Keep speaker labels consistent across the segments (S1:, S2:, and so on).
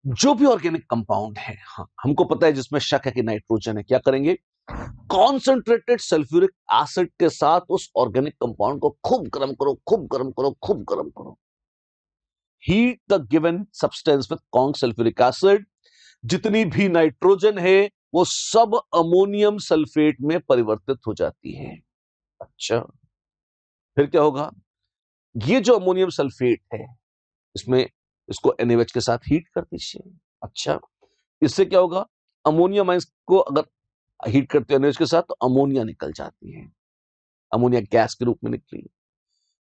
S1: जो भी organic compound है, हाँ, हमको पता है जिसमें शक है कि नाइट्रोजन है, क्या करेंगे? कॉन्सेंट्रेटेड सल्फ्यूरिक एसिड के साथ उस ऑर्गेनिक कंपाउंड को खूब गर्म करो, खूब गर्म करो, खूब गर्म करो। Heat the given substance with conc sulphuric acid. जितनी भी नाइट्रोजन है वो सब अमोनियम सल्फेट में परिवर्तित हो जाती है। अच्छा, फिर क्या होगा? ये जो अमोनियम सल्फेट है, इसमें इसको NaOH के साथ हीट कर दीजिए। अच्छा, इससे क्या होगा? अमोनियम आयंस को अगर हीट करते हो NaOH के साथ तो अमोनिया निकल जाती है। अमोनिया गैस के रूप में निकली।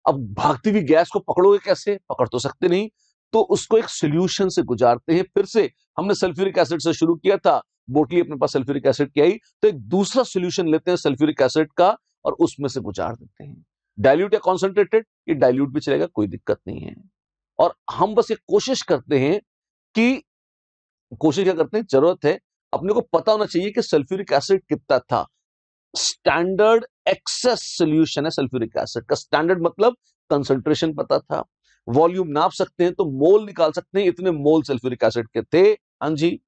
S1: अब भागती हुई गैस को पकड़ोगे कैसे? पकड़ तो सकते नहीं, तो उसको एक सॉल्यूशन से गुजारते हैं। फिर से हमने सल्फ्यूरिक एसिड से शुरू किया था, बोतली अपने पास सल्फ्यूरिक एसिड की आई, तो एक दूसरा सॉल्यूशन लेते हैं सल्फ्यूरिक एसिड का और उसमें से गुजार देते हैं। डाइल्यूट या कॉन्सेंट्रेटेड, ये डाइल्यूट भी चलेगा, कोई दिक्कत नहीं है। और हम बस ये कोशिश करते हैं कि कोशिश क्या करते हैं, जरूरत है, अपने को पता होना चाहिए कि सल्फ्यूरिक एसिड कितना था। स्टैंडर्ड एक्सेस सॉल्यूशन है सल्फ्यूरिक एसिड का। स्टैंडर्ड मतलब कंसंट्रेशन पता था, वॉल्यूम नाप सकते हैं, तो मोल निकाल सकते हैं, इतने मोल सल्फ्यूरिक एसिड के थे। हाँ जी,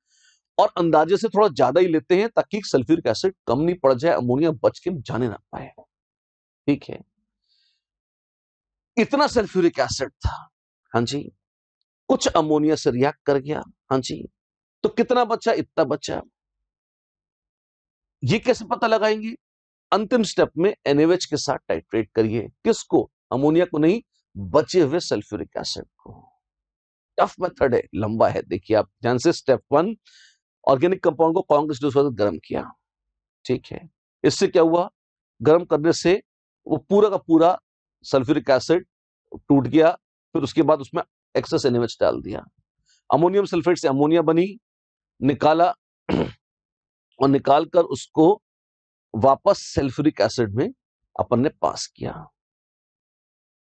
S1: और अंदाजे से थोड़ा ज्यादा ही लेते हैं ताकि सल्फ्यूरिक एसिड कम नहीं पड़ जाए, अमोनिया बच के जाने ना पाए। ठीक है, इतना सल्फ्यूरिक एसिड था। हाँ जी, कुछ अमोनिया से रिएक्ट कर गया। हाँ जी, तो कितना बचा? इतना बचा। ये कैसे पता लगाएंगे? अंतिम स्टेप में NaOH के साथ टाइट्रेट करिए। किसको? अमोनिया को नहीं, बचे हुए सल्फ्यूरिक एसिड को। टफ मेथड है, लंबा है। देखिए आप ध्यान से, स्टेप 1, ऑर्गेनिक कंपाउंड को कॉन्क्रीट से गर्म किया। ठीक है, इससे क्या हुआ? गर्म करने से वो पूरा का पूरा सल्फ्यूरिक एसिड टूट गया। फिर उसके बाद उसमें एक्सेस NaOH डाल दिया, अमोनियम सल्फेट से अमोनिया बनी, निकाला और निकालकर उसको वापस सल्फ्यूरिक एसिड में अपन ने पास किया।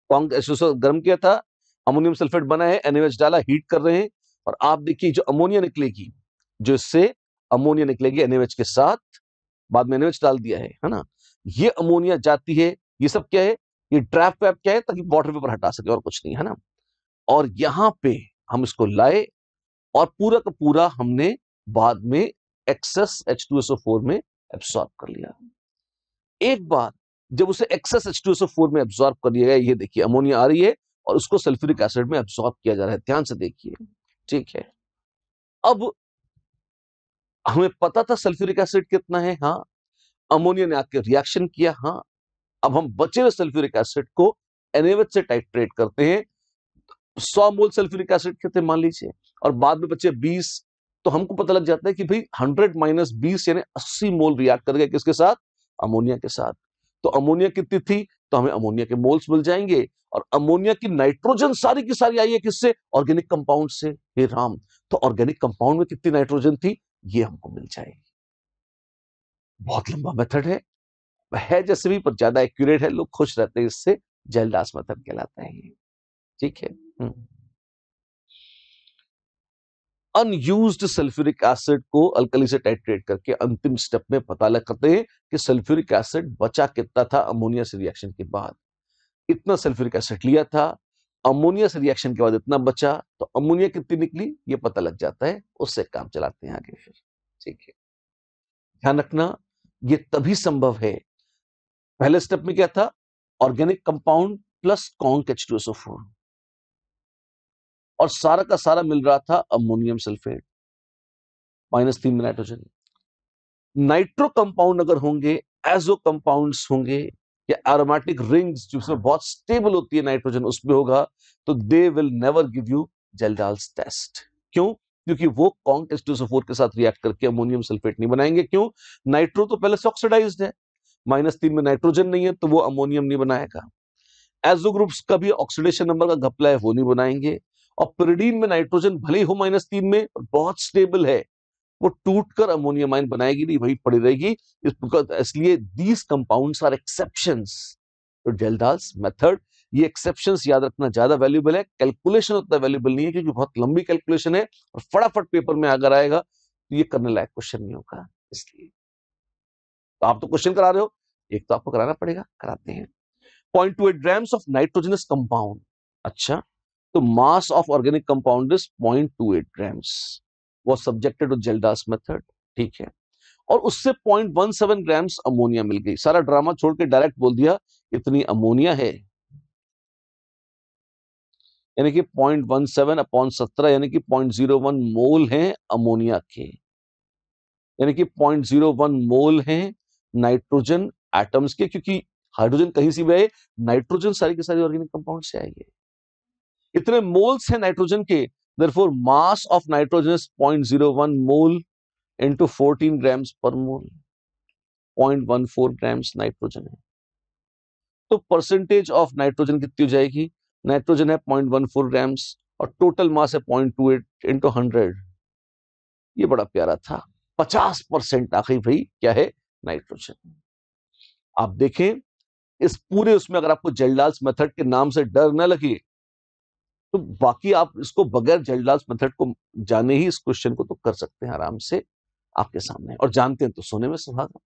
S1: गर्म किया था, अमोनियम सल्फेट बना है, NaOH डाला, हीट कर रहे हैं, और आप देखिए जो अमोनिया निकलेगी, जो इससे अमोनिया निकलेगी NaOH के साथ, बाद में NaOH डाल दिया है ना, ये अमोनिया जाती है। ये सब क्या है? ये ड्राफ्ट पैप क्या है? ताकि वाटर पेपर हटा सके, और कुछ नहीं है ना। और यहां पे हम इसको लाए और पूरा का पूरा हमने बाद में एक्सेस H2SO4 में एब्सॉर्ब कर लिया। एक बार जब उसे एक्सेस H2SO4 में एब्सॉर्ब कर लिया गया, ये देखिए अमोनिया आ रही है और उसको सल्फ्यूरिक एसिड में एब्सॉर्ब किया जा रहा है। ध्यान से देखिए। ठीक है, अब हमें पता था सल्फ्यूरिक एसिड कितना है, हाँ, अमोनिया ने आके रिएक्शन किया, हाँ। अब हम बचे हुए सल्फ्यूरिक एसिड को NaOH से टाइट्रेट करते हैं। 100 मोल सल्फ्यूरिक एसिड के थे मान लीजिए, और बाद में बचे 20, तो हमको पता लग जाता है कि भाई 100 माइनस 20 यानी 80 मोल रिएक्ट कर गए किसके साथ? अमोनिया के साथ। तो अमोनिया कितनी थी? तो हमें अमोनिया के मोल्स मिल जाएंगे, और अमोनिया की नाइट्रोजन सारी की सारी आई है किससे? ऑर्गेनिक कंपाउंड से। हे राम, तो ऑर्गेनिक कंपाउंड में कितनी नाइट्रोजन थी? ये हमको मिल जाएगी। बहुत लंबा मेथड है जैसे भी, पर ज्यादा एक्यूरेट है, लोग खुश रहते हैं इससे। जेल्डास मेथड कहलाता है ये। ठीक है। अनयूज्ड सल्फ्यूरिक एसिड को अल्कली से टाइट्रेट करके अंतिम स्टेप में पता लगाते हैं कि सल्फ्यूरिक एसिड बचा कितना था अमोनिया से रिएक्शन के बाद। इतना सल्फ्यूरिक एसिड लिया था, अमोनिया से रिएक्शन के बाद इतना बचा, तो अमोनिया कितनी निकली ये पता लग जाता है, उससे काम चलाते हैं आगे फिर। ठीक है, ध्यान रखना, ये तभी संभव है। पहले स्टेप में क्या था? Organic compound plus conc H2SO4, और सारा का सारा मिल रहा था अमोनियम सल्फेट, -3 में नाइट्रोजन। नाइट्रो कंपाउंड अगर होंगे, एजो कंपाउंड्स होंगे, या एरोमेटिक रिंग्स जिसमें बहुत स्टेबल होती है नाइट्रोजन, उसमें होगा, तो they will never give you Kjeldahl's test. क्यों? क्योंकि वो कॉन्क H2SO4 के साथ रिएक्ट करके अमोनियम सल्फेट नहीं बनाएंगे। क्यों? नाइट्रो तो पहले से ऑक्सीडाइज्ड है, -3 में नाइट्रोजन नहीं है, तो वो अमोनियम नहीं बनाएगा। एजो ग्रुप्स का भी ऑक्सीडेशन नंबर का घपला है, वो नहीं बनाएंगे। और pyridine में नाइट्रोजन भले ही हो -3 में, बहुत स्टेबल है, वो टूटकर अमोनियम आयन बनाएगी नहीं, वही पड़ी रहेगी। इसलिए these compounds are exceptions to Kjeldahl's method. ये एक्सेप्शंस याद रखना ज्यादा वैल्यूबल है, कैलकुलेशन उतना वैल्यूबल नहीं है, क्योंकि बहुत लंबी कैलकुलेशन है और फटाफट पेपर में अगर आएगा तो ये करने लायक क्वेश्चन नहीं होगा। इसलिए तो आप तो क्वेश्चन करा रहे हो, एक तो आपको कराना पड़ेगा, कराते हैं। 0.28 ग्राम्स ऑफ नाइट्रोजनस कंपाउंड। अच्छा, तो mass of organic compound is 0.28 grams. वो सब्जेक्टेड टू जेल्डास मेथड, ठीक है, और उससे 0.17 ग्राम्स अमोनिया मिल गई। सारा ड्रामा छोड़ के डायरेक्ट बोल दिया इतनी अमोनिया है, यानी कि 0.17 अपॉन 17 यानी कि 0.01 मोल हैं अमोनिया के, यानी कि 0.01 मोल हैं नाइट्रोजन एटम्स के, क्योंकि हाइड्रोजन कहीं से भी आए, नाइट्रोजन सारी की सारी ऑर्गेनिक कंपाउंड से आएंगे। इतने मोल्स हैं नाइट्रोजन के, therefore mass of nitrogen is 0.01 mole into 14 grams पर मोल, 0.14 ग्राम्स नाइट्रोजन है। तो परसेंटेज ऑफ नाइट्रोजन कितनी हो जाएगी? नाइट्रोजन है 0.14 ग्राम्स और टोटल मास है 0.28 इंटू 100। ये बड़ा प्यारा था, 50% आखिरी भाई क्या है? नाइट्रोजन। आप देखें इस पूरे उसमें अगर आपको जेल्डाल्स मेथड के नाम से डर न लगे तो बाकी आप इसको बगैर जेल्डाल्स मेथड को जाने ही इस क्वेश्चन को तो कर सकते हैं आराम से आपके सामने, और जानते हैं तो सोने में सुहागा।